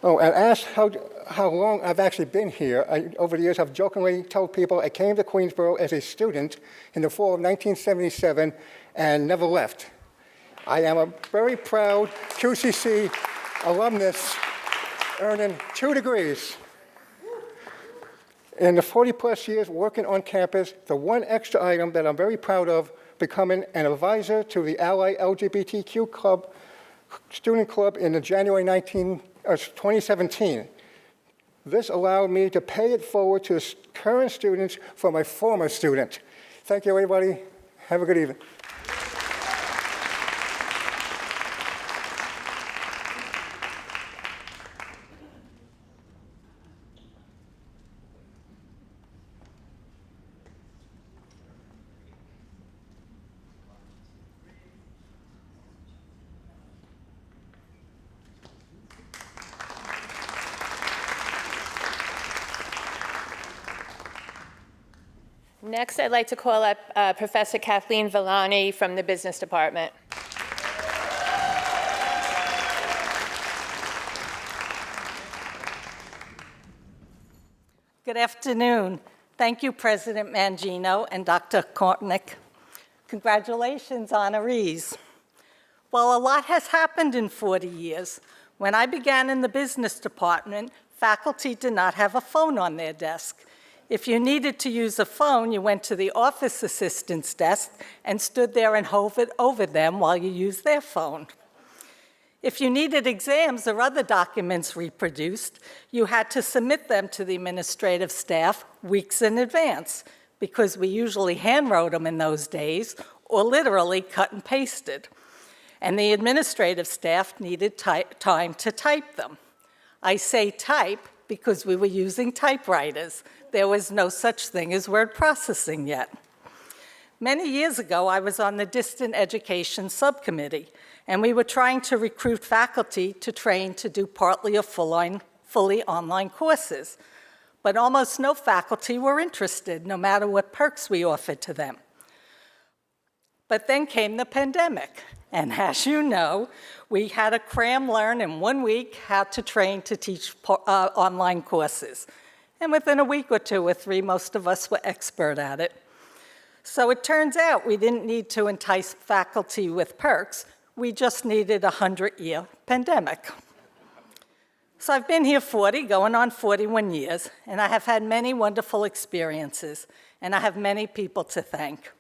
Oh, and asked how long I've actually been here. Over the years, I've jokingly told people I came to Queensborough as a student in the fall of 1977 and never left. I am a very proud QCC alumnus, earning 2 degrees. In the 40-plus years working on campus, the one extra item that I'm very proud of, becoming an advisor to the Ally LGBTQ Club, Student Club in the January 2017. This allowed me to pay it forward to current students from a former student. Thank you, everybody. Have a good evening. Next, I'd like to call up Professor Kathleen Villani from the Business Department. Good afternoon. Thank you, President Mangino and Dr. Kortnick. Congratulations, honorees. Well, a lot has happened in 40 years. When I began in the business department, faculty did not have a phone on their desk. If you needed to use a phone, you went to the office assistant's desk and stood there and hovered over them while you used their phone. If you needed exams or other documents reproduced, you had to submit them to the administrative staff weeks in advance, because we usually handwrote them in those days, or literally cut and pasted. And the administrative staff needed time to type them. I say type because we were using typewriters. There was no such thing as word processing yet. Many years ago, I was on the Distant Education Subcommittee, and we were trying to recruit faculty to train to do partly or fully online courses. But almost no faculty were interested, no matter what perks we offered to them. But then came the pandemic, and as you know, we had to learn in 1 week how to train to teach online courses. and within a week or 2 or 3, most of us were expert at it. So it turns out we didn't need to entice faculty with perks, we just needed a 100-year pandemic. So I've been here 40, going on 41 years, and I have had many wonderful experiences, and I have many people to thank.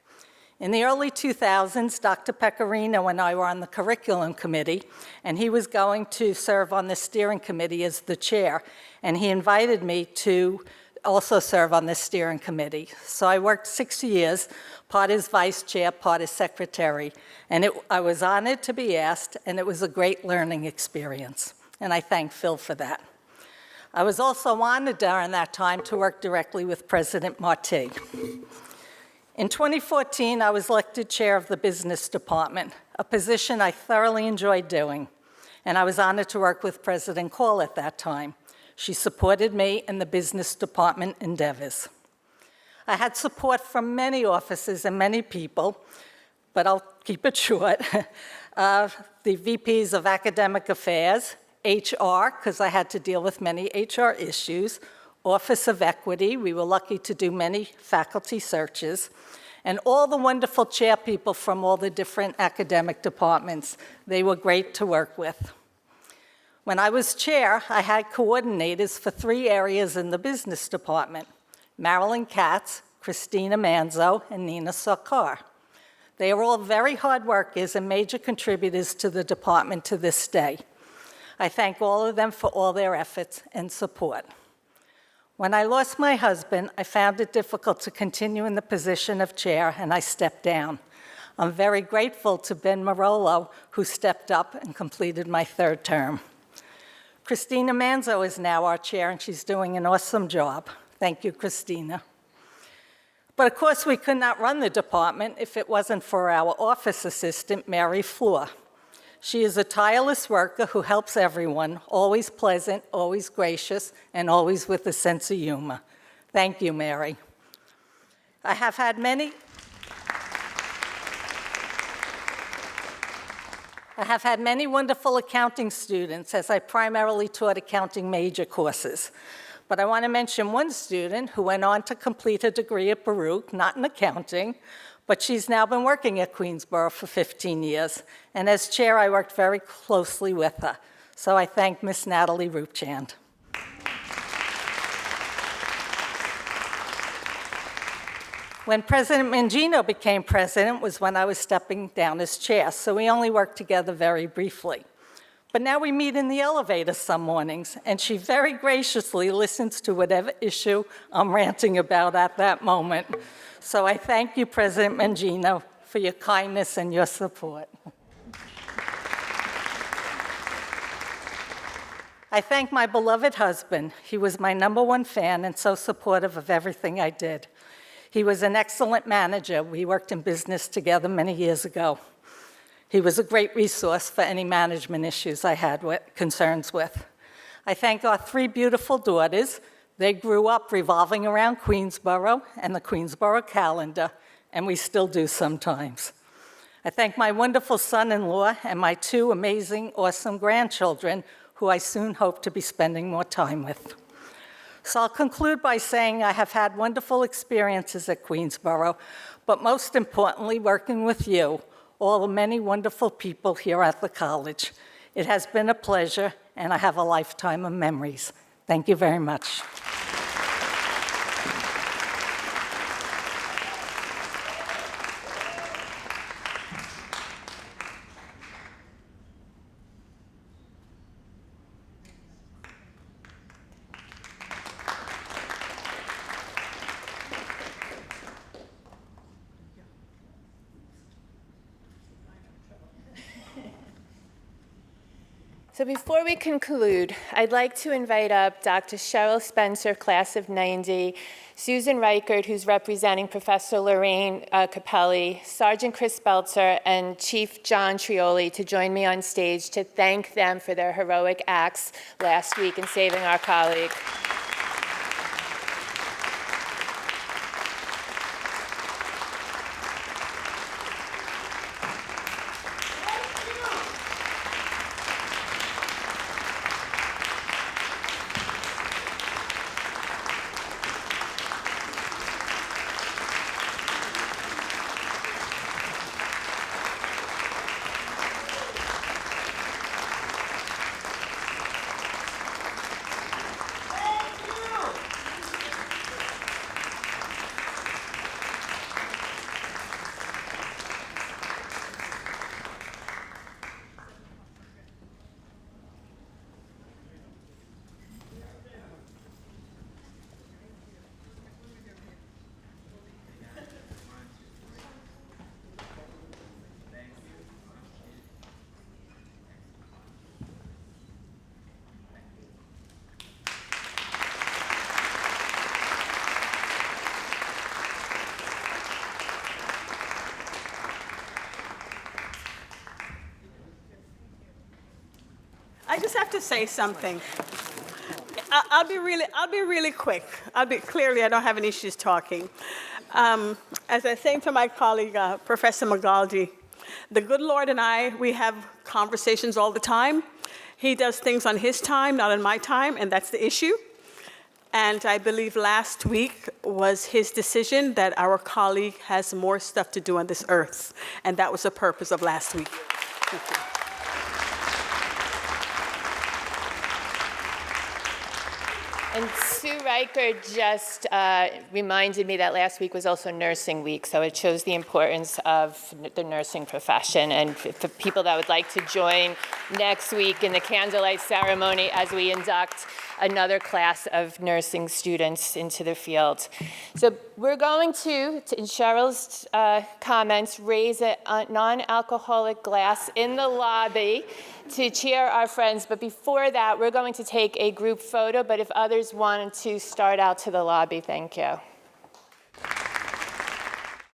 In the early 2000s, Dr. Pecorino and I were on the curriculum committee, and he was going to serve on the steering committee as the chair, and he invited me to also serve on the steering committee. So I worked 6 years, part as vice chair, part as secretary, and I was honored to be asked, and it was a great learning experience, and I thank Phil for that. I was also honored during that time to work directly with President Marti. In 2014, I was elected chair of the business department, a position I thoroughly enjoyed doing, and I was honored to work with President Call at that time. She supported me in the business department endeavors. I had support from many offices and many people, but I'll keep it short. The VPs of Academic Affairs, HR, because I had to deal with many HR issues, Office of Equity, we were lucky to do many faculty searches, and all the wonderful chair people from all the different academic departments. They were great to work with. When I was chair, I had coordinators for 3 areas in the business department: Marilyn Katz, Christina Manzo, and Nina Sarkar. They are all very hard workers and major contributors to the department to this day. I thank all of them for all their efforts and support. When I lost my husband, I found it difficult to continue in the position of chair, and I stepped down. I'm very grateful to Ben Marolo, who stepped up and completed my 3rd term. Christina Manzo is now our chair, and she's doing an awesome job. Thank you, Christina. But of course, we could not run the department if it wasn't for our office assistant, Mary Fleur. She is a tireless worker who helps everyone, always pleasant, always gracious, and always with a sense of humor. Thank you, Mary. I have had many wonderful accounting students, as I primarily taught accounting major courses. But I want to mention one student who went on to complete a degree at Baruch, not in accounting, but she's now been working at Queensborough for 15 years. And as chair, I worked very closely with her. So I thank Miss Natalie Rupchand. When President Mangino became president was when I was stepping down as chair, so we only worked together very briefly. But now we meet in the elevator some mornings, and she very graciously listens to whatever issue I'm ranting about at that moment. So I thank you, President Mangino, for your kindness and your support. I thank my beloved husband. He was my #1 fan and so supportive of everything I did. He was an excellent manager. We worked in business together many years ago. He was a great resource for any management issues I had concerns with. I thank our 3 beautiful daughters. They grew up revolving around Queensborough and the Queensborough calendar, and we still do sometimes. I thank my wonderful son-in-law and my 2 amazing, awesome grandchildren, who I soon hope to be spending more time with. So I'll conclude by saying I have had wonderful experiences at Queensborough, but most importantly, working with you, all the many wonderful people here at the college. It has been a pleasure, and I have a lifetime of memories. Thank you very much. So before we conclude, I'd like to invite up Dr. Cheryl Spencer, class of 90, Susan Reichert, who's representing Professor Lorraine Capelli, Sergeant Chris Belzer, and Chief John Trioli to join me on stage to thank them for their heroic acts last week in saving our colleague. I just have to say something. I'll be really quick. Clearly, I don't have any issues talking. As I was saying to my colleague, Professor Magaldi, the good Lord and we have conversations all the time. He does things on his time, not on my time, and that's the issue. And I believe last week was his decision that our colleague has more stuff to do on this earth. And that was the purpose of last week. Thank you. And Sue Riker just reminded me that last week was also Nursing Week, so it shows the importance of the nursing profession. And for people that would like to join next week in the candlelight ceremony as we induct another class of nursing students into the field. So we're going to in Cheryl's comments, raise a non-alcoholic glass in the lobby to cheer our friends. But before that, we're going to take a group photo, but if others wanted to start out to the lobby, thank you.